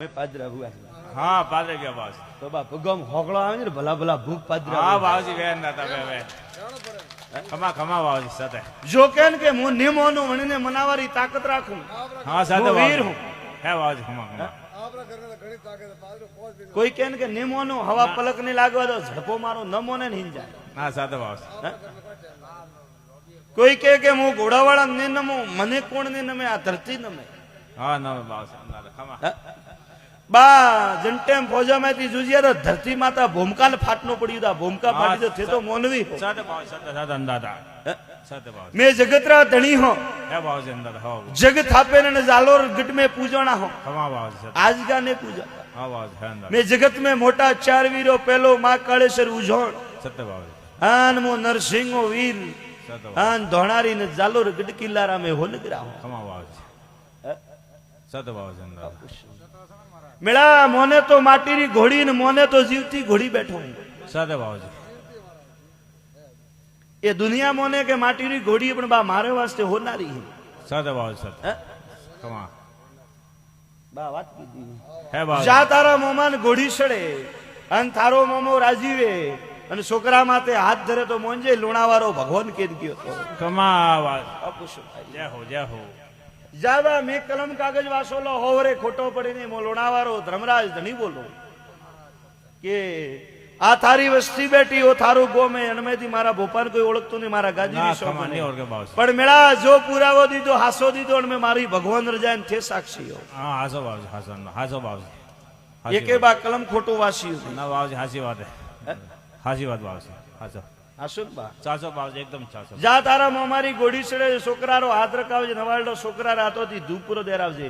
પાદરા હુआ हाँ पादरे गया बास तो बा भगम होकळो આવે ને ભલા ભલા ભૂખ પાદરા हाँ बावजी वेन ना तबे वे खमा खमा बावजी सते જો કેન કે હું નિમોનું વણીને મનાવારી તાકાત રાખું हाँ सते હું વીર હું है बावजी खमा खमा કોઈ કેન કે નિમોનું હવા પલક ની લાગવા દો ઝડપો મારો નમોને નહીં જાય हाँ सते बावजी કોઈ કે હું ઘોડાવાળા ને નમો મને કોણ ને નમે આ ધરતી નમે हाँ ना बावजी ना खमा બા જંટેમ ફોજામાંથી જુજિયા તો ધરતી માતા ભૂમકાને ફાટનો પડ્યું તા ભૂમકા ફાટી તો થે તો મોનવી सते बावजी सते सते अंदाता सते बावजी मैं जगतरा धणी हो है बावजी अंदाता हो जग थापे ने जालोर गट में पूजोना हो खमा बावजी सते आज का ने पूजा हाँ बावजी है अंदाता मैं जगत में मोटा चार वीरो पहलो मां काळेश्वर उजोण सते बावजी आन मो नरसिंहो वीर सते आन धोणारी ने जालोर गट किल्लारा में हो नगरा हो खमा बावजी सते बावजी अंदाता मेरा मोने तो माटी री घोड़ी ने मोने तो जीवती घोड़ी बैठो हूं सते बावजी ये दुनिया मोने के माटी री घोड़ी पण बा मारे वास्ते होनारी है सते बावजी सते खमा बा बात कीधी है बावजी जा तारा मोमान घोड़ी सड़े अन थारो मोमो राजीवे अन छोकरा माते हाथ धरे तो मोंजे लुणावारो भगवान केद गयो तो खमा बावजी अपुषो जय हो जावा मैं कलम कागज वासोलो होवरे खोटो पड़ीने मो लोणावारो धर्मराज धनी बोलो के आ थारी वस्ती बैठी हो थारो गो में अनमेथी मारा भोपाल कोई ओळखतो नहीं मारा गाजी ना नी खमा नहीं और के बावजी पण मेरा जो पुरावो दीदो हासो दीदो अन में मारी भगवान रजान थे साक्षी हो हाँ हासो बावजी हासो बावजी एके बा कलम खोटो वासी हो ना बावजी हासी बात है हासी बात बावजी हासो हासो बा चाचो बावजी एकदम चाचो जा तारा मारी गोड़ी सड़े छोकरारो हाथ रखावजे नवाळडो छोकरा रातो थी धूपरो देरावजे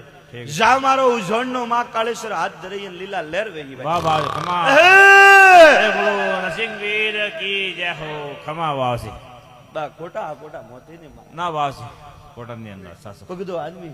जा मारो उजोण नो मां काळेश्वर हाथ धरी लीला लहर वेगी वाह बावजी खमा बोलो नरसिंह वीर की जय हो खमा बावजी बा कोटा कोटा मोती ने ना बावजी कोटन ની અંદર સાસો પગદો આદમી